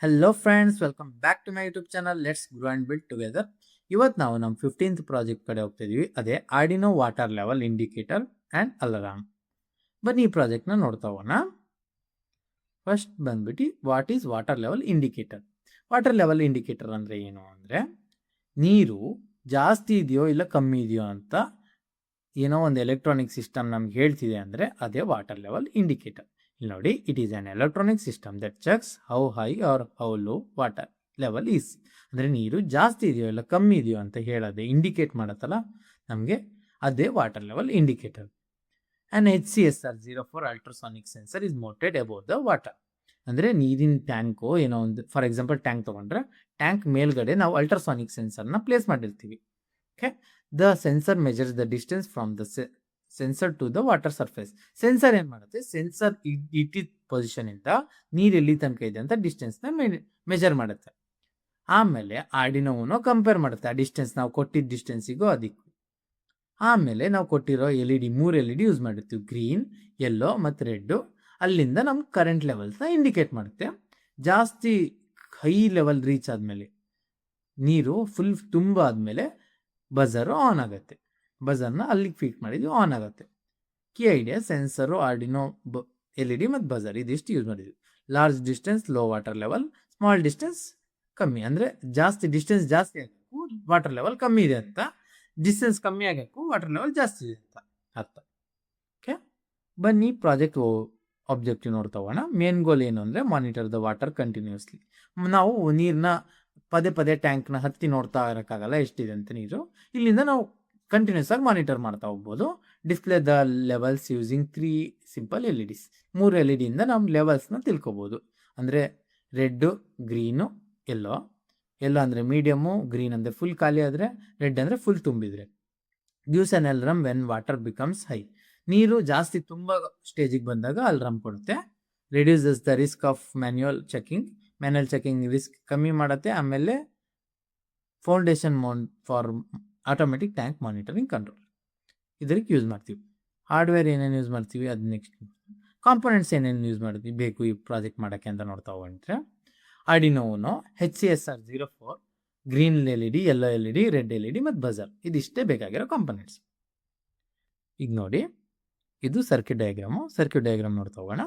Hello friends, welcome back to my YouTube channel. Let's grow and build together. ಇವತ್ತು ನಾವು ನಮ್ಮ 15th project ಕಡೆ ಹೋಗ್ತಾ ಇದೀವಿ. ಅದೇ Arduino water level indicator and alarm. ಬನ್ನಿ ಈ ಪ್ರಾಜೆಕ್ಟ್ನ ನೋಡ್ತಾ ಹೋಗೋಣ. ಫಸ್ಟ್ ಬಂದ್ಬಿಟ್ಟು what is water level indicator. Water level indicator ಅಂದರೆ ಏನು ಅಂದರೆ ನೀರು ಜಾಸ್ತಿ ಇದೆಯೋ ಇಲ್ಲ ಕಮ್ಮಿ ಇದೆಯೋ ಅಂತ ಏನೋ ಒಂದು ಎಲೆಕ್ಟ್ರಾನಿಕ್ ಸಿಸ್ಟಮ್ ನಮ್ಗೆ ಹೇಳ್ತಿದೆ ಅಂದರೆ ಅದೇ ವಾಟರ್ ಲೆವೆಲ್ ಇಂಡಿಕೇಟರ್. ಇಲ್ಲಿ ನೋಡಿ, it is an electronic system that checks how high or how low water level is. ಅಂದರೆ ನೀರು ಜಾಸ್ತಿ ಇದೆಯೋ ಇಲ್ಲ ಕಮ್ಮಿ ಇದೆಯೋ ಅಂತ ಹೇಳೋದೆ ಇಂಡಿಕೇಟ್ ಮಾಡುತ್ತಲ್ಲ ನಮಗೆ, ಅದೇ water level indicator. And HCSR-04 ultrasonic sensor is mounted above the water. ಅಂದರೆ ನೀರಿನ ಟ್ಯಾಂಕು ಏನೋ ಒಂದು, ಫಾರ್ ಎಕ್ಸಾಂಪಲ್ ಟ್ಯಾಂಕ್ ತೊಗೊಂಡ್ರೆ ಟ್ಯಾಂಕ್ ಮೇಲ್ಗಡೆ ನಾವು ಅಲ್ಟ್ರಾಸಾನಿಕ್ ಸೆನ್ಸರ್ನ ಪ್ಲೇಸ್ ಮಾಡಿರ್ತೀವಿ. Okay, the sensor measures the distance from the sensor to the water surface. Sensor ಏನು ಮಾಡುತ್ತೆ, ಸೆನ್ಸರ್ ಇಟ್ಟಿದ್ದ ಪೊಸಿಷನಿಂದ ನೀರು ಎಲ್ಲಿ ತನಕ ಇದೆ ಅಂತ ಡಿಸ್ಟೆನ್ಸ್ನ ಮೆಜರ್ ಮಾಡುತ್ತೆ. ಆಮೇಲೆ ಆರ್ಡಿನೋವನ್ನು ಕಂಪೇರ್ ಮಾಡುತ್ತೆ ಆ ಡಿಸ್ಟೆನ್ಸ್, ನಾವು ಕೊಟ್ಟಿದ್ದ ಡಿಸ್ಟೆನ್ಸಿಗೂ ಅದಕ್ಕೂ. ಆಮೇಲೆ ನಾವು ಕೊಟ್ಟಿರೋ LED 3 LED ಯೂಸ್ ಮಾಡಿರ್ತೀವಿ, ಗ್ರೀನ್, ಯೆಲ್ಲೋ ಮತ್ತು ರೆಡ್ಡು. ಅಲ್ಲಿಂದ ನಮ್ಗೆ ಕರೆಂಟ್ ಲೆವೆಲ್ಸ್ನ ಇಂಡಿಕೇಟ್ ಮಾಡುತ್ತೆ. ಜಾಸ್ತಿ ಹೈ ಲೆವೆಲ್ ರೀಚ್ ಆದಮೇಲೆ, ನೀರು ಫುಲ್ ತುಂಬ ಆದಮೇಲೆ ಬಜರು ಆನ್ ಆಗುತ್ತೆ. ಬಜರ್ನ ಅಲ್ಲಿಗೆ ಫಿಟ್ ಮಾಡಿದ್ವಿ, ಆನ್ ಆಗುತ್ತೆ. Key idea, sensor, Arduino, LED ಮತ್ತು ಬಜರ್ ಇದಿಷ್ಟು ಯೂಸ್ ಮಾಡಿದ್ವಿ. Large distance low water level, small distance ಕಮ್ಮಿ. ಅಂದರೆ ಜಾಸ್ತಿ ಡಿಸ್ಟೆನ್ಸ್ ಜಾಸ್ತಿ ಆಗಬೇಕು, ವಾಟರ್ ಲೆವೆಲ್ ಕಮ್ಮಿ ಇದೆ ಅಂತ. ಡಿಸ್ಟೆನ್ಸ್ ಕಮ್ಮಿ ಆಗಬೇಕು, ವಾಟರ್ ಲೆವೆಲ್ ಜಾಸ್ತಿ ಇದೆ ಅಂತ ಅರ್ಥ. ಓಕೆ, ಬನ್ನಿ ಪ್ರಾಜೆಕ್ಟ್ ಆಬ್ಜೆಕ್ಟಿವ್ ನೋಡ್ತಾ ಹೋಗೋಣ. ಮೇನ್ ಗೋಲ್ ಏನು ಅಂದರೆ ಮಾನಿಟರ್ ದ ವಾಟರ್ ಕಂಟಿನ್ಯೂಸ್ಲಿ. ನಾವು ನೀರನ್ನ ಪದೇ ಪದೇ ಟ್ಯಾಂಕ್ನ ಹತ್ತಿ ನೋಡ್ತಾ ಇರೋಕ್ಕಾಗಲ್ಲ ಎಷ್ಟಿದೆ ಅಂತ ನೀರು. ಇಲ್ಲಿಂದ ನಾವು ಕಂಟಿನ್ಯೂಸ್ ಆಗಿ ಮಾನಿಟರ್ ಮಾಡ್ತಾ ಹೋಗ್ಬೋದು. Display the levels using 3 simple LEDs. 3 LEDಯಿಂದ ನಾವು ಲೆವೆಲ್ಸ್ನ ತಿಳ್ಕೊಬೋದು. ಅಂದರೆ ರೆಡ್ಡು, ಗ್ರೀನು, ಯೆಲ್ಲೋ. ಯೆಲ್ಲೋ ಅಂದರೆ ಮೀಡಿಯಮು, ಗ್ರೀನ್ ಅಂದರೆ ಫುಲ್ ಖಾಲಿ ಆದರೆ, ರೆಡ್ ಅಂದರೆ ಫುಲ್ ತುಂಬಿದರೆ. Gives an alarm when water becomes high. ನೀರು ಜಾಸ್ತಿ ತುಂಬ ಸ್ಟೇಜಿಗೆ ಬಂದಾಗ ಅಲಾರ್ಮ್ ಕೊಡುತ್ತೆ. Reduces the risk of manual checking. Manual checking risk ಕಮ್ಮಿ ಮಾಡುತ್ತೆ. ಆಮೇಲೆ foundation mount for automatic tank monitoring control, ಇದಕ್ಕೆ ಯೂಸ್ ಮಾಡ್ತೀವಿ. ಹಾರ್ಡ್ವೇರ್ ಏನೇನು ಯೂಸ್ ಮಾಡ್ತೀವಿ ಅದು ನೆಕ್ಸ್ಟ್. ಕಾಂಪೊನೆಂಟ್ಸ್ ಏನೇನು ಯೂಸ್ ಮಾಡ್ತೀವಿ ಬೇಕು ಈ ಪ್ರಾಜೆಕ್ಟ್ ಮಾಡೋಕ್ಕೆ ಅಂತ ನೋಡ್ತಾ ಹೋಗ್ರೆ, ಆರ್ಡಿನೋನು HCSR-04 green LED, yellow LED, red LED ಮತ್ತು ಬಜರ್, ಇದಿಷ್ಟೇ ಬೇಕಾಗಿರೋ ಕಾಂಪೊನೆಂಟ್ಸ್. ಈಗ ನೋಡಿ, ಇದು ಸರ್ಕ್ಯೂಟ್ ಡಯಾಗ್ರಾಮು. ಸರ್ಕ್ಯೂಟ್ ಡಯಾಗ್ರಾಮ್ ನೋಡ್ತಾ ಹೋಗೋಣ.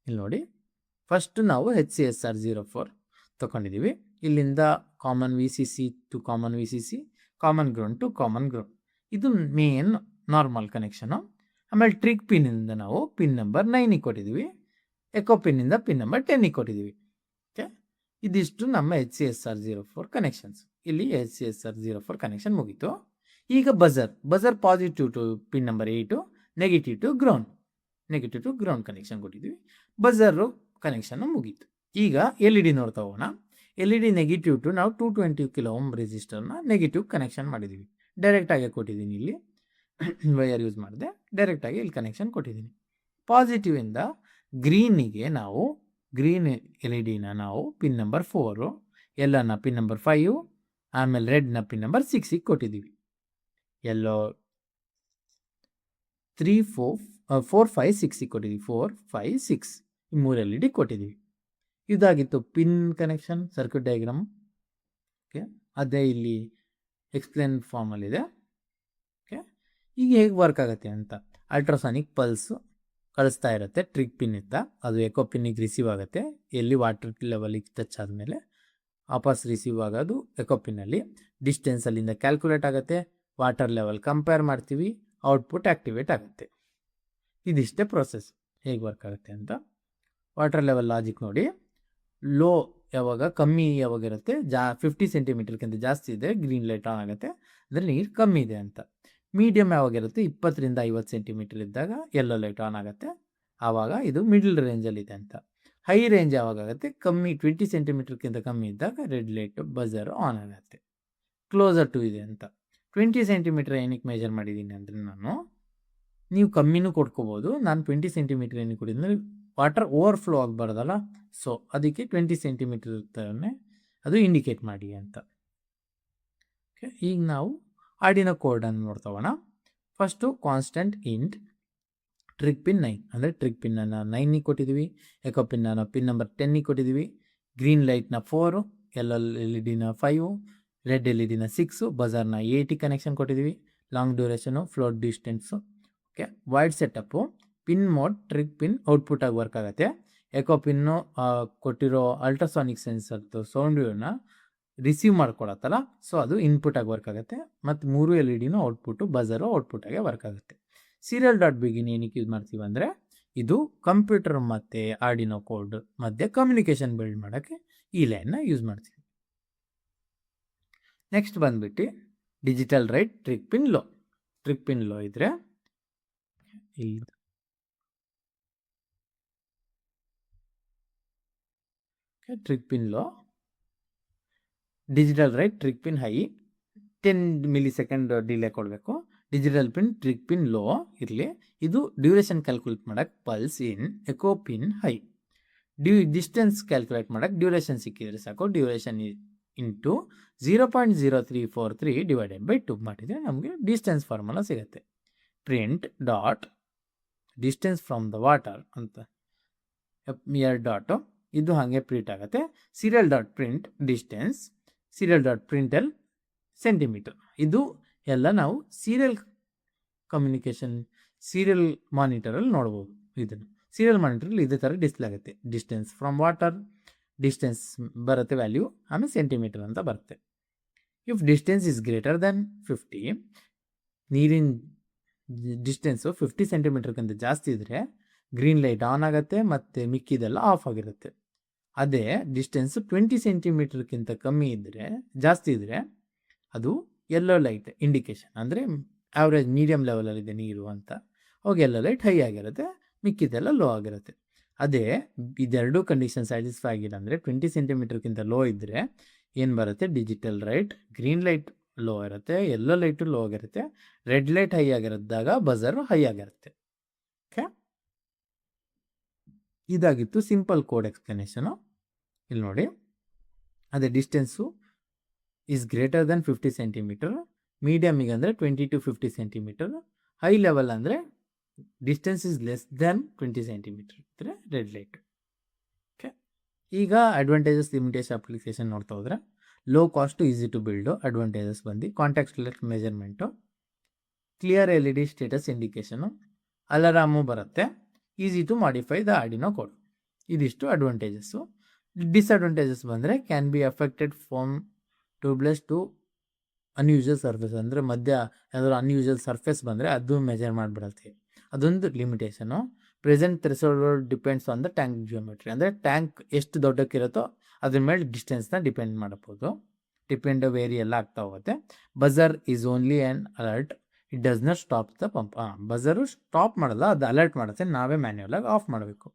ಇಲ್ಲಿ ನೋಡಿ, ಫಸ್ಟ್ ನಾವು HCSR-04 ತೊಗೊಂಡಿದ್ದೀವಿ. ಇಲ್ಲಿಂದ common VCC to common VCC, common ground to common ground. ಇದು ಮೇನ್ ನಾರ್ಮಲ್ ಕನೆಕ್ಷನು. ಆಮೇಲೆ ಟ್ರಿಕ್ ಪಿನ್ನಿಂದ ನಾವು ಪಿನ್ ನಂಬರ್ 9ಗೆ ಕೊಟ್ಟಿದ್ದೀವಿ. ಎಕೋ ಪಿನ್ನಿಂದ ಪಿನ್ ನಂಬರ್ 10ಗೆ ಕೊಟ್ಟಿದ್ದೀವಿ. ಓಕೆ, ಇದಿಷ್ಟು ನಮ್ಮ HCSR-04 ಕನೆಕ್ಷನ್ಸ್. ಇಲ್ಲಿ HCSR-04 ಕನೆಕ್ಷನ್ ಮುಗೀತು. ಈಗ buzzer positive to pin number 8, negative to ground connection ಕೊಟ್ಟಿದ್ದೀವಿ. ಬಜರು ಕನೆಕ್ಷನ್ನು ಮುಗೀತು. ಈಗ LED ನೋಡ್ತಾ ಹೋಗೋಣ. LED ನೆಗೆಟಿವ್ ಟು ನಾವು 220 ಕಿಲೋ ಓಮ್ ರೆಸಿಸ್ಟರ್ನ ನೆಗೆಟಿವ್ ಕನೆಕ್ಷನ್ ಮಾಡಿದ್ದೀವಿ. ಡೈರೆಕ್ಟಾಗಿ ಕೊಟ್ಟಿದ್ದೀನಿ, ಇಲ್ಲಿ ವೈರ್ ಯೂಸ್ ಮಾಡಿದೆ, ಡೈರೆಕ್ಟಾಗಿ ಇಲ್ಲಿ ಕನೆಕ್ಷನ್ ಕೊಟ್ಟಿದ್ದೀನಿ. ಪಾಸಿಟಿವಿಂದ ಗ್ರೀನಿಗೆ ನಾವು ಗ್ರೀನ್ LEDನ ನಾವು ಪಿನ್ ನಂಬರ್ 4, ಯೆಲ್ಲೋನ ಪಿನ್ ನಂಬರ್ 5, ಆಮೇಲೆ ರೆಡ್ನ ಪಿನ್ ನಂಬರ್ 6ಗೆ ಕೊಟ್ಟಿದ್ದೀವಿ. ಯೆಲ್ಲೋ 3, 4, 5, 6ಗೆ ಕೊಟ್ಟಿದ್ದೀವಿ. 4, 5, 6 ಈ 3 LED ಕೊಟ್ಟಿದ್ದೀವಿ. ಇದಾಗಿತ್ತು pin connection circuit diagram. Okay, ಅದೇ ಇಲ್ಲಿ ಎಕ್ಸ್ಪ್ಲೇನ್ ಫಾರ್ಮಲ್ಲಿದೆ. ಓಕೆ, ಈಗ ಹೇಗೆ ವರ್ಕ್ ಆಗುತ್ತೆ ಅಂತ, ಅಲ್ಟ್ರಾಸಾನಿಕ್ ಪಲ್ಸು ಕಳಿಸ್ತಾ ಇರುತ್ತೆ ಟ್ರಿಕ್ ಪಿನ್ನಿಂದ. ಅದು ಎಕೋ ಪಿನ್ನಿಗೆ ರಿಸೀವ್ ಆಗುತ್ತೆ. ಎಲ್ಲಿ ವಾಟರ್ ಲೆವೆಲಿಗೆ ಟಚ್ ಆದಮೇಲೆ ವಾಪಸ್ ರಿಸೀವ್ ಆಗೋದು ಎಕೋ ಪಿನ್ನಲ್ಲಿ. ಡಿಸ್ಟೆನ್ಸ್ ಅಲ್ಲಿಂದ ಕ್ಯಾಲ್ಕುಲೇಟ್ ಆಗುತ್ತೆ. ವಾಟರ್ ಲೆವೆಲ್ ಕಂಪೇರ್ ಮಾಡ್ತೀವಿ, ಔಟ್ಪುಟ್ ಆ್ಯಕ್ಟಿವೇಟ್ ಆಗುತ್ತೆ. ಇದಿಷ್ಟೇ ಪ್ರೊಸೆಸ್ ಹೇಗೆ ವರ್ಕ್ ಆಗುತ್ತೆ ಅಂತ. ವಾಟರ್ ಲೆವೆಲ್ ಲಾಜಿಕ್ ನೋಡಿ, ಲೋ ಯಾವಾಗ ಕಮ್ಮಿ ಯಾವಾಗಿರುತ್ತೆ, 50 ಸೆಂಟಿಮೀಟರ್ಗಿಂತ ಜಾಸ್ತಿ ಇದೆ ಗ್ರೀನ್ ಲೈಟ್ ಆನ್ ಆಗುತ್ತೆ, ಅಂದರೆ ನೀರು ಕಮ್ಮಿ ಇದೆ ಅಂತ. ಮೀಡಿಯಮ್ ಯಾವಾಗಿರುತ್ತೆ, 20 ರಿಂದ 50 ಸೆಂಟಿಮೀಟರ್ ಇದ್ದಾಗ ಯೆಲ್ಲೋ ಲೈಟ್ ಆನ್ ಆಗುತ್ತೆ, ಆವಾಗ ಇದು ಮಿಡಲ್ ರೇಂಜಲ್ಲಿದೆ ಅಂತ. ಹೈ ರೇಂಜ್ ಯಾವಾಗುತ್ತೆ, ಕಮ್ಮಿ 20 ಸೆಂಟಿಮೀಟರ್ಗಿಂತ ಕಮ್ಮಿ ಇದ್ದಾಗ ರೆಡ್ ಲೈಟು ಬಜರ್ ಆನ್ ಆಗುತ್ತೆ. ಕ್ಲೋಸರ್ ಟು ಇದೆ ಅಂತ. 20 ಸೆಂಟಿಮೀಟರ್ ಏನಕ್ಕೆ ಮೆಜರ್ ಮಾಡಿದ್ದೀನಿ ಅಂದರೆ, ನೀವು ಕಮ್ಮಿನೂ ಕೊಡ್ಕೋಬೋದು. ನಾನು 20 ಸೆಂಟಿಮೀಟರ್ ಏನಕ್ಕೆ ಕೊಟ್ಟಿದ್ದರೆ ವಾಟರ್ ಓವರ್ಫ್ಲೋ ಆಗಬಾರ್ದಲ್ಲ, ಸೊ ಅದಕ್ಕೆ 20 ಸೆಂಟಿಮೀಟರ್ ಇರ್ತಾನೆ ಅದು ಇಂಡಿಕೇಟ್ ಮಾಡಿ ಅಂತ. ಓಕೆ, ಈಗ ನಾವು ಆರ್ಡಿನೋ ಕೋಡನ್ನು ನೋಡ್ತಾ ಹೋಗೋಣ. First constant int trig pin 9, ಅಂದರೆ ಟ್ರಿಕ್ ಪಿನ್ನನ್ನು 9ಗೆ ಕೊಟ್ಟಿದ್ದೀವಿ. ಎಕೋ ಪಿನ್ನನ್ನು ಪಿನ್ ನಂಬರ್ 10ಗೆ ಕೊಟ್ಟಿದ್ದೀವಿ. ಗ್ರೀನ್ ಲೈಟ್ನ 4, ಯೆಲ್ಲೋ ಎಲ್ ಇ ಡಿನ 5, ರೆಡ್ ಎಲ್ ಇ ಡಿನ 6, ಬಜಾರ್ನ 80 ಕನೆಕ್ಷನ್ ಕೊಟ್ಟಿದ್ದೀವಿ. Long duration, float distance. Okay, void setup, pin mode, trig pin ಔಟ್ಪುಟಾಗಿ ವರ್ಕ್ ಆಗುತ್ತೆ. ಎಕೋ ಪಿನ್ನು ಕೊಟ್ಟಿರೋ ಅಲ್ಟ್ರಾಸಾನಿಕ್ ಸೆನ್ಸರ್ದು ಸೌಂಡ್ ವೇವ್ನ ರಿಸೀವ್ ಮಾಡ್ಕೊಳತ್ತಲ್ಲ, ಸೊ ಅದು ಇನ್ಪುಟಾಗಿ ವರ್ಕ್ ಆಗುತ್ತೆ. ಮತ್ತು 3 ಎಲ್ ಇ ಡಿನೂ ಔಟ್ಪುಟ್ಟು, ಬಜರು ಔಟ್ಪುಟಾಗೆ ವರ್ಕ್ ಆಗುತ್ತೆ. ಸೀರಿಯಲ್ ಡಾಟ್ ಬಿಗಿನ್ ಏನಕ್ಕೆ ಯೂಸ್ ಮಾಡ್ತೀವಿ ಅಂದರೆ, ಇದು ಕಂಪ್ಯೂಟರ್ ಮತ್ತು ಆರ್ಡಿನೋ ಕೋಡ್ ಮಧ್ಯೆ ಕಮ್ಯುನಿಕೇಷನ್ ಬಿಲ್ಡ್ ಮಾಡೋಕ್ಕೆ ಈ ಲೈನ್ನ ಯೂಸ್ ಮಾಡ್ತೀವಿ. ನೆಕ್ಸ್ಟ್ ಬಂದ್ಬಿಟ್ಟು digital write trig pin low. Trig pin low ಇದ್ರೆ ಇಲ್ಲಿ trig pin low, digital write trig pin high, 10 millisecond delay ಕೊಡಬೇಕು. Digital pin trig pin low ಇರಲಿ. ಇದು ಡ್ಯೂರೇಷನ್ ಕ್ಯಾಲ್ಕುಲೇಟ್ ಮಾಡೋಕ್ಕೆ pulse in, echo pin high. Distance calculate ಮಾಡೋಕ್ಕೆ duration ಸಿಕ್ಕಿದ್ರೆ ಸಾಕು. Duration into 0.0343 divided by 2 ಮಾಡಿದರೆ ನಮಗೆ ಡಿಸ್ಟೆನ್ಸ್ ಫಾರ್ಮುಲಾ ಸಿಗುತ್ತೆ. Print dot distance from the water ಅಂತ ಎರಡು ಡಾಟು, ಇದು ಹಾಗೆ ಪ್ರಿಂಟ್ ಆಗುತ್ತೆ. Serial dot print distance, serial dot println centimetre. ಇದು ಎಲ್ಲ ನಾವು ಸೀರಿಯಲ್ ಕಮ್ಯುನಿಕೇಷನ್, ಸೀರಿಯಲ್ ಮಾನಿಟರಲ್ಲಿ ನೋಡ್ಬೋದು. ಇದನ್ನು ಸೀರಿಯಲ್ ಮಾನಿಟರಲ್ಲಿ ಇದೇ ಥರ ಡಿಸ್ಪ್ಲೇ ಆಗುತ್ತೆ. ಡಿಸ್ಟೆನ್ಸ್ ಫ್ರಮ್ ವಾಟರ್, ಡಿಸ್ಟೆನ್ಸ್ ಬರುತ್ತೆ ವ್ಯಾಲ್ಯೂ, ಆಮೇಲೆ ಸೆಂಟಿಮೀಟರ್ ಅಂತ ಬರುತ್ತೆ. If distance is greater than 50, ನೀರಿನ ಡಿಸ್ಟೆನ್ಸು 50 ಸೆಂಟಿಮೀಟರ್ಗಿಂತ ಜಾಸ್ತಿ ಇದ್ದರೆ ಗ್ರೀನ್ ಲೈಟ್ ಆನ್ ಆಗುತ್ತೆ ಮತ್ತು ಮಿಕ್ಕಿದೆಲ್ಲ ಆಫ್ ಆಗಿರುತ್ತೆ. ಅದೇ ಡಿಸ್ಟೆನ್ಸ್ 20 ಸೆಂಟಿಮೀಟರ್ಗಿಂತ ಕಮ್ಮಿ ಇದ್ದರೆ, ಜಾಸ್ತಿ ಇದ್ದರೆ ಅದು ಯೆಲ್ಲೋ ಲೈಟ್ ಇಂಡಿಕೇಶನ್, ಅಂದರೆ ಆವ್ರೇಜ್ ಮೀಡಿಯಮ್ ಲೆವೆಲಲ್ಲಿದೆ ನೀರು ಅಂತ. ಅವಾಗ ಯೆಲ್ಲೋ ಲೈಟ್ ಹೈ ಆಗಿರುತ್ತೆ, ಮಿಕ್ಕಿದೆಲ್ಲ ಲೋ ಆಗಿರುತ್ತೆ. ಅದೇ ಇದೆರಡೂ ಕಂಡೀಷನ್ ಸ್ಯಾಟಿಸ್ಫೈ ಆಗಿಲ್ಲ ಅಂದರೆ 20 ಸೆಂಟಿಮೀಟರ್ಗಿಂತ ಲೋ ಇದ್ದರೆ ಏನು ಬರುತ್ತೆ, digital write green light low ಇರುತ್ತೆ, ಯೆಲ್ಲೋ ಲೈಟು ಲೋ ಆಗಿರುತ್ತೆ, ರೆಡ್ ಲೈಟ್ ಹೈ ಆಗಿರಿದ್ದಾಗ ಬಜರು ಹೈ ಆಗಿರುತ್ತೆ. ಓಕೆ, ಇದಾಗಿತ್ತು ಸಿಂಪಲ್ ಕೋಡ್ ಎಕ್ಸ್ಪ್ಲನೇಷನು. ಇಲ್ಲಿ ನೋಡಿ, ಅದೇ distance is greater than 50 centimetre, ಮೀಡಿಯಮಿಗೆ ಅಂದರೆ 20 to 50 ಸೆಂಟಿಮೀಟರ್, ಹೈ ಲೆವೆಲ್ ಅಂದರೆ distance is less than 20 centimetre ಇದ್ದರೆ ರೆಡ್ ಲೈಟ್. ಓಕೆ, ಈಗ ಅಡ್ವಾಂಟೇಜಸ್ ಲಿಮಿಟೇಷನ್ ಅಪ್ಲಿಕೇಶನ್ ನೋಡ್ತಾ ಹೋದರೆ, low cost, easy to build. Advantages ಬಂದು contactless measurement, clear L E D status indication, alarm ಬರುತ್ತೆ, easy to modify the Arduino code. ಇದಿಷ್ಟು advantages. Disadvantages ಬಂದರೆ can be affected from tubeless to unusual surface, ಅಂದರೆ ಮಧ್ಯ ಯಾವ್ದಾದ್ರು unusual surface ಬಂದರೆ ಅದು measure ಮಾಡಿಬಿಡುತ್ತೆ, ಅದೊಂದು limitation. Present threshold depends on the tank geometry, ಅಂದರೆ ಟ್ಯಾಂಕ್ ಎಷ್ಟು ದೊಡ್ಡಕ್ಕಿರುತ್ತೋ ಅದ್ರ ಮೇಲೆ ಡಿಸ್ಟೆನ್ಸ್ನ ಡಿಪೆಂಡ್ ಮಾಡಬಹುದು. ಡಿಪೆಂಡ್ ವೇರಿ ಎಲ್ಲ ಆಗ್ತಾ ಹೋಗುತ್ತೆ. Buzzer is only an alert, it does not stop the pump. Buzzer stop ಮಾಡಲ್ಲ, ಅದು ಅಲರ್ಟ್ ಮಾಡುತ್ತೆ, ನಾವೇ ಮ್ಯಾನ್ಯುವಲಾಗಿ ಆಫ್ ಮಾಡಬೇಕು.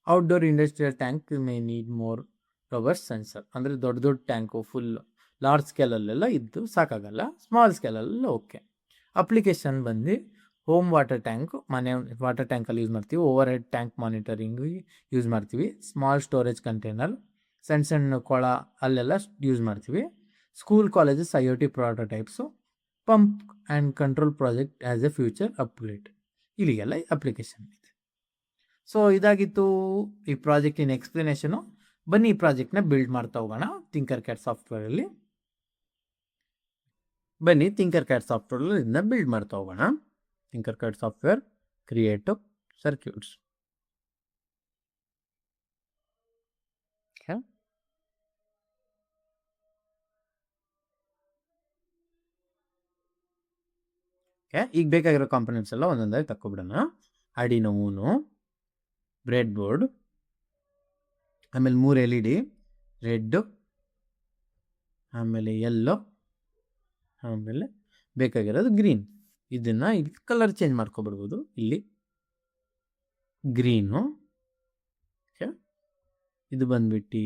Outdoor industrial tank may need more robust sensor, ಅಂದರೆ ದೊಡ್ಡ ದೊಡ್ಡ ಟ್ಯಾಂಕು ಫುಲ್ ಲಾರ್ಜ್ ಸ್ಕೇಲಲ್ಲೆಲ್ಲ ಇದ್ದು ಸಾಕಾಗಲ್ಲ, ಸ್ಮಾಲ್ ಸ್ಕೇಲಲ್ಲ ಓಕೆ. ಅಪ್ಲಿಕೇಶನ್ ಬಂದು ಹೋಮ್ ವಾಟರ್ ಟ್ಯಾಂಕ್, ಮನೆ ವಾಟರ್ ಟ್ಯಾಂಕಲ್ಲಿ ಯೂಸ್ ಮಾಡ್ತೀವಿ. Overhead tank monitoring use ಮಾಡ್ತೀವಿ. ಸ್ಮಾಲ್ ಸ್ಟೋರೇಜ್ ಕಂಟೈನರ್, ಸಣ್ಣ ಸಣ್ಣ ಕೊಳ ಅಲ್ಲೆಲ್ಲ ಯೂಸ್ ಮಾಡ್ತೀವಿ. School colleges IoT prototypes, pump and control project as a future upgrade, ಇಲ್ಲಿಗೆಲ್ಲ ಅಪ್ಲಿಕೇಶನ್ ಇದೆ. ಸೊ ಇದಾಗಿತ್ತು ಈ ಪ್ರಾಜೆಕ್ಟಿನ ಎಕ್ಸ್ಪ್ಲನೇಷನು. ಬನ್ನಿ ಈ ಪ್ರಾಜೆಕ್ಟ್ನ ಬಿಲ್ಡ್ ಮಾಡ್ತಾ ಹೋಗೋಣ ಥಿಂಕರ್ಕ್ಯಾಡ್ ಸಾಫ್ಟ್ವೇರಲ್ಲಿ. ಬನ್ನಿ ಥಿಂಕರ್ಕ್ಯಾಡ್ ಸಾಫ್ಟ್ವೇರಲ್ಲಿ ಇದನ್ನ ಬಿಲ್ಡ್ ಮಾಡ್ತಾ ಹೋಗೋಣ. ಥಿಂಕರ್ಕ್ಯಾಡ್ ಸಾಫ್ಟ್ವೇರ್, ಕ್ರಿಯೇಟ್ ಸರ್ಕ್ಯೂಟ್ಸ್. ಈಗ ಬೇಕಾಗಿರೋ ಕಾಂಪೊನೆಂಟ್ಸ್ ಎಲ್ಲ ಒಂದೊಂದಾಗಿ ತಕ್ಕೊಬಿಡೋಣ. ಆರ್ಡಿನೋ ಊನೋ, ಬ್ರೆಡ್ ಬೋರ್ಡ್, ಆಮೇಲೆ 3 LED, ರೆಡ್, ಆಮೇಲೆ ಯೆಲ್ಲೋ, ಆಮೇಲೆ ಬೇಕಾಗಿರೋದು ಗ್ರೀನ್. ಇದನ್ನು ಇಲ್ಲಿ ಕಲರ್ ಚೇಂಜ್ ಮಾಡ್ಕೊಬಿಡ್ಬೋದು. ಇಲ್ಲಿ ಗ್ರೀನು, ಇದು ಬಂದ್ಬಿಟ್ಟು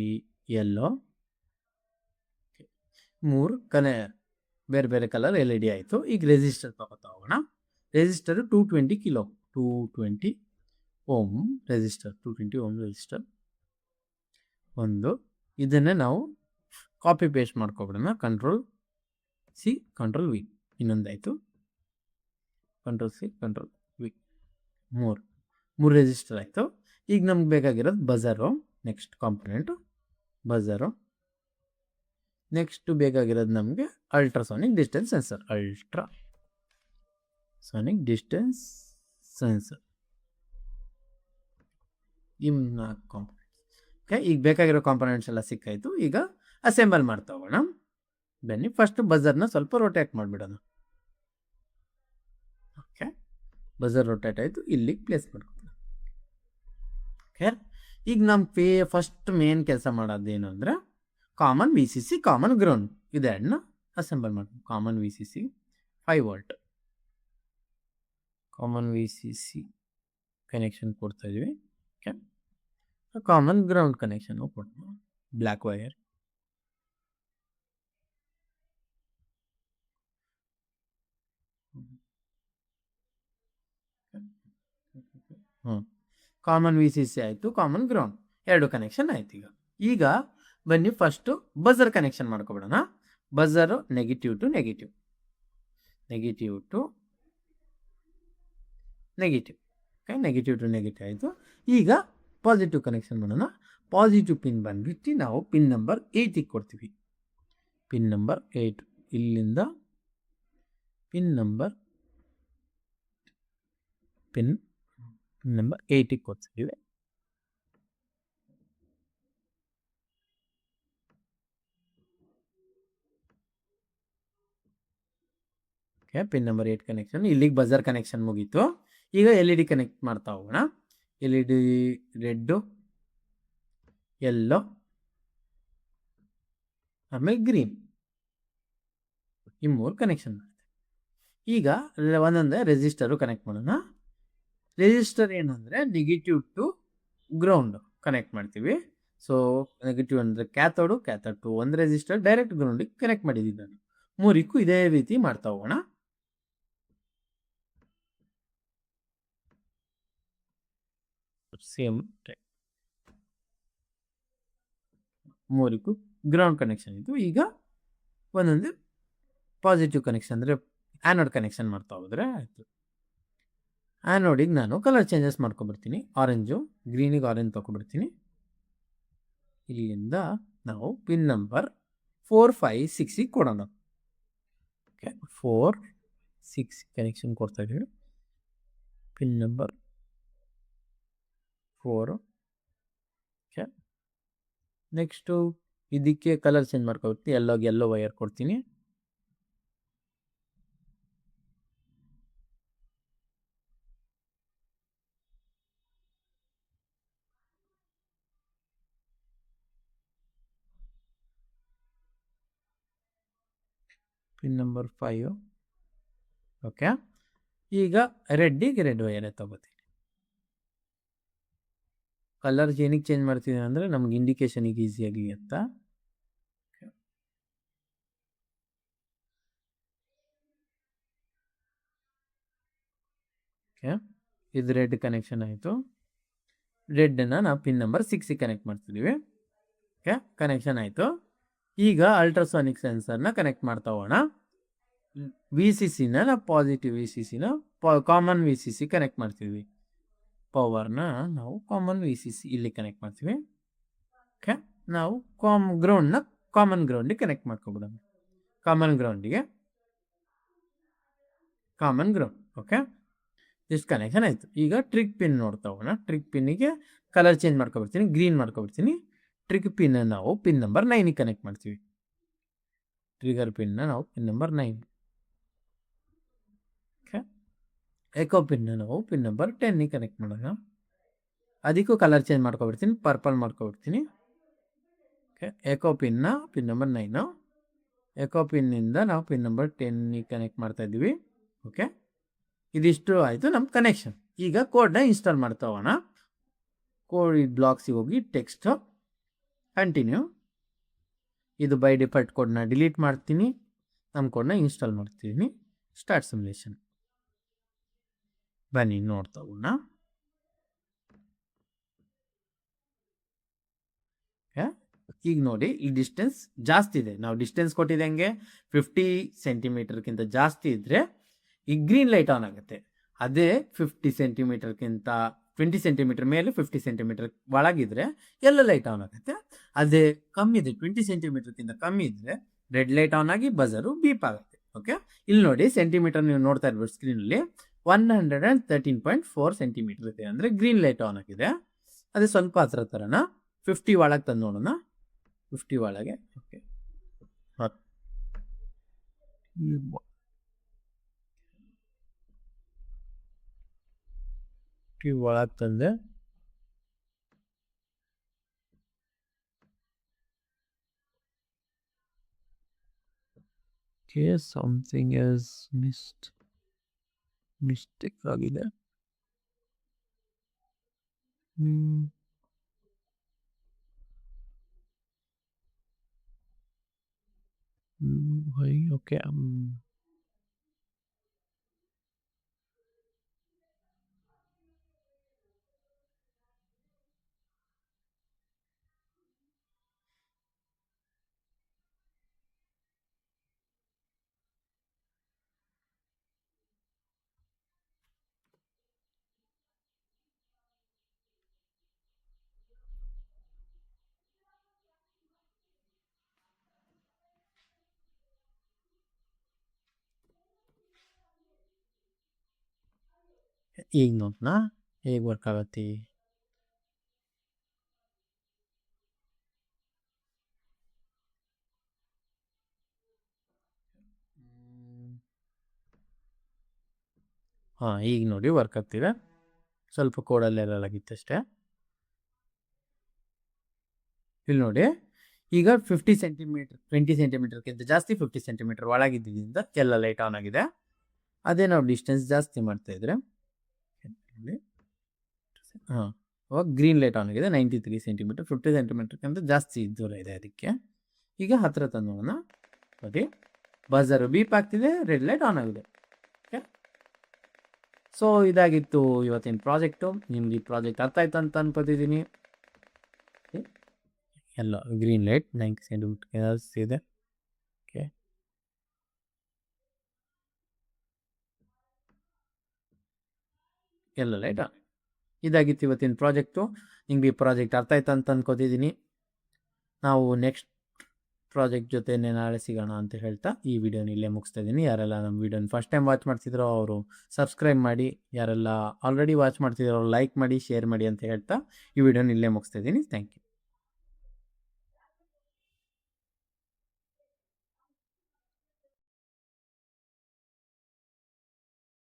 ಯೆಲ್ಲೋ, 3 ಬೇರೆ ಬೇರೆ ಕಲರ್ LED ಆಯಿತು. ಈಗ ರೆಸಿಸ್ಟರ್ ತಗೋತಾ ಹೋಗೋಣ. Resistor 220 ohm resistor, 220 ohm resistor ಒಂದು. ಇದನ್ನೇ ನಾವು ಕಾಪಿ ಪೇಸ್ಟ್ ಮಾಡ್ಕೊಬಿಡೋಣ. Ctrl+C Ctrl+V, ಇನ್ನೊಂದಾಯಿತು. Ctrl+C Ctrl+V, 3 ರೆಸಿಸ್ಟರ್ ಆಯಿತು. ಈಗ ನಮ್ಗೆ ಬೇಕಾಗಿರೋದು buzzer, next component. Buzzer. Next ಬೇಕಾಗಿರೋದು ನಮಗೆ ultrasonic distance sensor. Ultrasonic distance sensor ಇನ್ನು ಕಾಂಪೊನೆಂಟ್ಸ್. ಓಕೆ, ಈಗ ಬೇಕಾಗಿರೋ ಕಾಂಪೊನೆಂಟ್ಸ್ ಎಲ್ಲ ಸಿಕ್ಕಾಯಿತು. ಈಗ ಅಸೆಂಬಲ್ ಮಾಡ್ತಾ ಹೋಗೋಣ. ಬನ್ನಿ, ಫಸ್ಟ್ ಬಜರ್ನ ಸ್ವಲ್ಪ ರೊಟೇಟ್ ಮಾಡಿಬಿಡೋಣ. ಓಕೆ, ಬಜರ್ ರೊಟೇಟ್ ಆಯಿತು, ಇಲ್ಲಿಗೆ ಪ್ಲೇಸ್ ಮಾಡ್ಕೊತೀನಿ. ಓಕೆ, ಈಗ ನಮ್ಮ ಫಸ್ಟ್ ಮೇನ್ ಕೆಲಸ ಮಾಡೋದೇನು ಅಂದರೆ common V C C, common ground ಇದೆರಡನ್ನ ಅಸೆಂಬಲ್ ಮಾಡ್ತೀವಿ. Common V C C 5 volt common V C C connection ಕೊಡ್ತಾ ಇದೀವಿ. ಓಕೆ, ಕಾಮನ್ ಗ್ರೌಂಡ್ ಕನೆಕ್ಷನ್ ಕೊಡ್ತೀವಿ, black wire. Common V C C ಆಯಿತು, ಕಾಮನ್ ಗ್ರೌಂಡ್ ಎರಡು ಕನೆಕ್ಷನ್ ಆಯ್ತು. ಈಗ ಬನ್ನಿ ಫಸ್ಟು ಬಜರ್ ಕನೆಕ್ಷನ್ ಮಾಡ್ಕೊಬಿಡೋಣ. Buzzer negative to negative, negative to negative. Okay, negative to negative ಆಯಿತು. ಈಗ ಪಾಸಿಟಿವ್ ಕನೆಕ್ಷನ್ ಮಾಡೋಣ. ಪಾಸಿಟಿವ್ ಪಿನ್ ಬಂದ್ಬಿಟ್ಟು ನಾವು ಪಿನ್ ನಂಬರ್ 8ಗೆ ಕೊಡ್ತೀವಿ. ಪಿನ್ ನಂಬರ್ 8 ಇಲ್ಲಿಂದ ಪಿನ್ ನಂಬರ್ 8ಗೆ ಕೊಡ್ತೀವಿ. Okay, pin number 8 connection. ಇಲ್ಲಿಗೆ ಬಜರ್ ಕನೆಕ್ಷನ್ ಮುಗೀತು. ಈಗ ಎಲ್ ಇ ಡಿ ಕನೆಕ್ಟ್ ಮಾಡ್ತಾ ಹೋಗೋಣ. L E D red, yellow, ಆಮೇಲೆ ಗ್ರೀನ್, ಈ 3 ಕನೆಕ್ಷನ್ ಮಾಡುತ್ತೆ. ಈಗ ಒಂದೊಂದೇ ರೆಸಿಸ್ಟರು ಕನೆಕ್ಟ್ ಮಾಡೋಣ. ರೆಸಿಸ್ಟರ್ ಏನಂದರೆ ನೆಗೆಟಿವ್ ಟು ಗ್ರೌಂಡ್ ಕನೆಕ್ಟ್ ಮಾಡ್ತೀವಿ. ಸೊ ನೆಗೆಟಿವ್ ಅಂದರೆ ಕ್ಯಾಥೋಡು, ಕ್ಯಾಥೋಡ್ ಟು ಒಂದು ರೆಸಿಸ್ಟರ್ ಡೈರೆಕ್ಟ್ ಗ್ರೌಂಡಿಗೆ ಕನೆಕ್ಟ್ ಮಾಡಿದ್ದೀನಿ ನಾನು. 3ಕ್ಕೂ ಇದೇ ರೀತಿ ಮಾಡ್ತಾ ಹೋಗೋಣ. ಸೇಮ್ ಟೈಪ್ 3ಕ್ಕೂ ಗ್ರೌಂಡ್ ಕನೆಕ್ಷನ್ ಇತ್ತು. ಈಗ ಒಂದೊಂದು ಪಾಸಿಟಿವ್ ಕನೆಕ್ಷನ್ ಅಂದರೆ ಆ್ಯನೋಡ್ ಕನೆಕ್ಷನ್ ಮಾಡ್ತಾ ಹೋದರೆ ಆಯಿತು. ಆ್ಯನೋಡಿಗೆ ನಾನು ಕಲರ್ ಚೇಂಜಸ್ ಮಾಡ್ಕೊಬರ್ತೀನಿ. ಆರೆಂಜು, ಗ್ರೀನಿಗೆ ಆರೆಂಜ್ ತೊಗೊಬಿಡ್ತೀನಿ. ಇಲ್ಲಿಂದ ನಾವು ಪಿನ್ ನಂಬರ್ 4, 5, 6ಗೆ ಕೊಡೋಣ. ಓಕೆ, 4, 6 ಕನೆಕ್ಷನ್ ಕೊಡ್ತಾ ಇದ್ದೀವಿ. Pin number 4. ಓಕೆ, ನೆಕ್ಸ್ಟು ಇದಕ್ಕೆ ಕಲರ್ ಚೇಂಜ್ ಮಾಡ್ಕೊಬಿಡ್ತೀನಿ. ಯೆಲ್ಲೋ ವೈರ್ ಕೊಡ್ತೀನಿ. Pin number 5. ಓಕೆ, ಈಗ ರೆಡ್ಡಿಗೆ ರೆಡ್ ವೈರೇ ತಗೋತೀನಿ. ಕಲರ್ ಏನಕ್ಕೆ ಚೇಂಜ್ ಮಾಡ್ತಿದ್ದೀನಿ ಅಂದರೆ ನಮ್ಗೆ ಇಂಡಿಕೇಶನಿಗೆ ಈಸಿಯಾಗಿ ಅಂತ. ಓಕೆ, ಇದು ರೆಡ್ ಕನೆಕ್ಷನ್ ಆಯಿತು. ರೆಡ್ಡನ್ನು ನಾವು ಪಿನ್ ನಂಬರ್ 6ಗೆ ಕನೆಕ್ಟ್ ಮಾಡ್ತಿದ್ದೀವಿ. ಓಕೆ, ಕನೆಕ್ಷನ್ ಆಯಿತು. ಈಗ ಅಲ್ಟ್ರಾಸಾನಿಕ್ ಸೆನ್ಸರ್ನ ಕನೆಕ್ಟ್ ಮಾಡ್ತಾ ಹೋಗೋಣ. ವಿ ಸಿ ಸಿನ ನಾವು ಪಾಸಿಟಿವ್ ವಿ ಸಿ ಸಿನ common V C C connect ಮಾಡ್ತೀವಿ. ಪವರ್ನ ನಾವು ಕಾಮನ್ ವಿ ಸಿ ಸಿ ಇಲ್ಲಿ ಕನೆಕ್ಟ್ ಮಾಡ್ತೀವಿ. ಓಕೆ, ನಾವು ಗ್ರೌಂಡ್ನ ಕಾಮನ್ ಗ್ರೌಂಡಿಗೆ ಕನೆಕ್ಟ್ ಮಾಡ್ಕೊಬಿಡೋಣ. ಕಾಮನ್ ಗ್ರೌಂಡಿಗೆ ಕಾಮನ್ ಗ್ರೌಂಡ್. ಓಕೆ, ಇಷ್ಟು ಕನೆಕ್ಷನ್ ಆಯಿತು. ಈಗ ಟ್ರಿಕ್ ಪಿನ್ ನೋಡ್ತಾ ಹೋಗೋಣ. ಟ್ರಿಕ್ ಪಿನ್ನಿಗೆ ಕಲರ್ ಚೇಂಜ್ ಮಾಡ್ಕೊಬಿಡ್ತೀನಿ, ಗ್ರೀನ್ ಮಾಡ್ಕೊಬಿಡ್ತೀನಿ. ಟ್ರಿಕ್ ಪಿನ್ನ ನಾವು ಪಿನ್ ನಂಬರ್ 9ಗೆ ಕನೆಕ್ಟ್ ಮಾಡ್ತೀವಿ. ಟ್ರಿಗರ್ ಪಿನ್ನ ನಾವು ಪಿನ್ ನಂಬರ್ 9. ಓಕೆ, ಎಕೋ ಪಿನ್ನ ನಾವು ಪಿನ್ ನಂಬರ್ 10ಗೆ ಕನೆಕ್ಟ್ ಮಾಡೋಣ. ಅದಕ್ಕೂ ಕಲರ್ ಚೇಂಜ್ ಮಾಡ್ಕೊಬಿಡ್ತೀನಿ, ಪರ್ಪಲ್ ಮಾಡ್ಕೊಬಿಡ್ತೀನಿ. ಓಕೆ, ಎಕೋ ಪಿನ್ನ ಪಿನ್ ನಂಬರ್ 9. ಎಕೋ ಪಿನ್ನಿಂದ ನಾವು ಪಿನ್ ನಂಬರ್ 10ಗೆ ಕನೆಕ್ಟ್ ಮಾಡ್ತಾ ಇದ್ದೀವಿ. ಓಕೆ, ಇದಿಷ್ಟು ಆಯಿತು ನಮ್ಮ ಕನೆಕ್ಷನ್. ಈಗ ಕೋಡ್ನ ಇನ್ಸ್ಟಾಲ್ ಮಾಡ್ತಾ ಹೋಗೋಣ. ಕೋಡ್ ಬ್ಲಾಕ್ಸಿಗೆ ಹೋಗಿ ಟೆಕ್ಸ್ಟ್ ಕಂಟಿನ್ಯೂ. ಇದು ಬೈ ಡಿಫಾಲ್ಟ್ ಕೋಡ್ನ ಡಿಲೀಟ್ ಮಾಡ್ತೀನಿ. ನಮ್ಮ ಕೋಡ್ನ ಇನ್ಸ್ಟಾಲ್ ಮಾಡ್ತೀನಿ. Start simulation. ಬನ್ನಿ ನೋಡ್ತಾ ಹೋಗೋಣ. ಈಗ ನೋಡಿ, ಈ ಡಿಸ್ಟೆನ್ಸ್ ಜಾಸ್ತಿ ಇದೆ. ನಾವು ಡಿಸ್ಟೆನ್ಸ್ ಕೊಟ್ಟಿದ್ದಂಗೆ 50 ಸೆಂಟಿಮೀಟರ್ಗಿಂತ ಜಾಸ್ತಿ ಇದ್ದರೆ ಈ ಗ್ರೀನ್ ಲೈಟ್ ಆನ್ ಆಗುತ್ತೆ. ಅದೇ 50 ಸೆಂಟಿಮೀಟರ್ಗಿಂತ 20 ಸೆಂಟಿಮೀಟರ್ ಮೇಲೆ 50 ಸೆಂಟಿಮೀಟರ್ ಒಳಗಿದ್ರೆ ಎಲ್ಲ ಲೈಟ್ ಆನ್ ಆಗುತ್ತೆ. ಅದೇ ಕಮ್ಮಿ ಇದೆ 20 ಸೆಂಟಿಮೀಟರ್ಗಿಂತ ಕಮ್ಮಿ ಇದ್ರೆ ರೆಡ್ ಲೈಟ್ ಆನ್ ಆಗಿ ಬಜರು ಬೀಪ್ ಆಗುತ್ತೆ. ಓಕೆ, ಇಲ್ಲಿ ನೋಡಿ ಸೆಂಟಿಮೀಟರ್ ನೀವು ನೋಡ್ತಾ ಇರ್ಬೋದು ಸ್ಕ್ರೀನಲ್ಲಿ 113.4 ಸೆಂಟಿಮೀಟರ್ ಇದೆ, ಅಂದರೆ ಗ್ರೀನ್ ಲೈಟ್ ಆನ್ ಆಗಿದೆ. ಅದೇ ಸ್ವಲ್ಪ ಹತ್ರ ತರೋಣ, 50 ಒಳಗೆ ತಂದು ನೋಡೋಣ. 50 ಒಳಗೆ ಓಕೆ ಒಳಗೆ ತಂದೆ. ಸಮಥಿಂಗ್ ಇಸ್ ಮಿಸ್ಟೇಕ್ ಆಗಿದೆ. ಓಕೆ, ಈಗ ನೋಡೋಣ ಹೇಗೆ ವರ್ಕ್ ಆಗತ್ತೆ. ಹಾಂ, ಈಗ ನೋಡಿ ವರ್ಕ್ ಆಗ್ತಿದೆ. ಸ್ವಲ್ಪ ಕೋಡಲ್ಲಿ ಎರರ್ ಆಗಿತ್ತು ಅಷ್ಟೇ. ಇಲ್ಲಿ ನೋಡಿ ಈಗ 50 ಸೆಂಟಿಮೀಟರ್ 20 ಸೆಂಟಿಮೀಟರ್ಗಿಂತ ಜಾಸ್ತಿ 50 ಸೆಂಟಿಮೀಟರ್ ಒಳಗಿದ್ದರಿಂದ ಎಲ್ಲ ಲೈಟ್ ಆನ್ ಆಗಿದೆ. ಅದೇ ನಾವು ಡಿಸ್ಟೆನ್ಸ್ ಜಾಸ್ತಿ ಮಾಡ್ತಾ ಇದ್ರೆ ಹಾಂ, ಅವಾಗ ಗ್ರೀನ್ ಲೈಟ್ ಆನ್ ಆಗಿದೆ 93 ಸೆಂಟಿಮೀಟರ್, 50 ಸೆಂಟಿಮೀಟರ್ಗಿಂತ ಜಾಸ್ತಿ ದೂರ ಇದೆ ಅದಕ್ಕೆ. ಈಗ ಹತ್ರ ತಂದು ನೋಡೋಣ, ನೋಡಿ ಬಜರ್ ಬೀಪ್ ಆಗ್ತಿದೆ, ರೆಡ್ ಲೈಟ್ ಆನ್ ಆಗಿದೆ. ಓಕೆ, ಸೊ ಇದಾಗಿತ್ತು ಇವತ್ತಿನ ಪ್ರಾಜೆಕ್ಟು. ನಿಮ್ಗೆ ಈ ಪ್ರಾಜೆಕ್ಟ್ ಅರ್ಥ ಆಯ್ತು ಅಂತ ಅನ್ಕೋತಿದ್ದೀನಿ. ಎಲ್ಲ ಗ್ರೀನ್ ಲೈಟ್ 90 ಸೆಂಟಿಮೀಟರ್ ಇದೆ. ಓಕೆ, ಎಲ್ಲ ಲೈಟ್ ಆನ್. ಇದಾಗಿತ್ತು ಇವತ್ತಿನ ಪ್ರಾಜೆಕ್ಟು. ನಿಮ್ಗೆ ಈ ಪ್ರಾಜೆಕ್ಟ್ ಅರ್ಥ ಆಯ್ತು ಅಂತ ಅನ್ಕೋತಿದ್ದೀನಿ. ನಾವು ನೆಕ್ಸ್ಟ್ ಪ್ರಾಜೆಕ್ಟ್ ಜೊತೆ ನಾಳೆ ಸಿಗೋಣ ಅಂತ ಹೇಳ್ತಾ ಈ ವಿಡಿಯೋನ ಇಲ್ಲೇ ಮುಗಿಸ್ತಾ ಇದ್ದೀನಿ. ಯಾರೆಲ್ಲ ನಮ್ಮ ವಿಡಿಯೋನ ಫಸ್ಟ್ ಟೈಮ್ ವಾಚ್ ಮಾಡ್ತಿದ್ರೋ ಅವರು ಸಬ್ಸ್ಕ್ರೈಬ್ ಮಾಡಿ, ಯಾರೆಲ್ಲ ಆಲ್ರೆಡಿ ವಾಚ್ ಮಾಡ್ತಿದ್ರೋ ಅವ್ರು ಲೈಕ್ ಮಾಡಿ, ಶೇರ್ ಮಾಡಿ ಅಂತ ಹೇಳ್ತಾ ಈ ವಿಡಿಯೋನ ಇಲ್ಲೇ ಮುಗಿಸ್ತಾ ಇದ್ದೀನಿ. Thank you.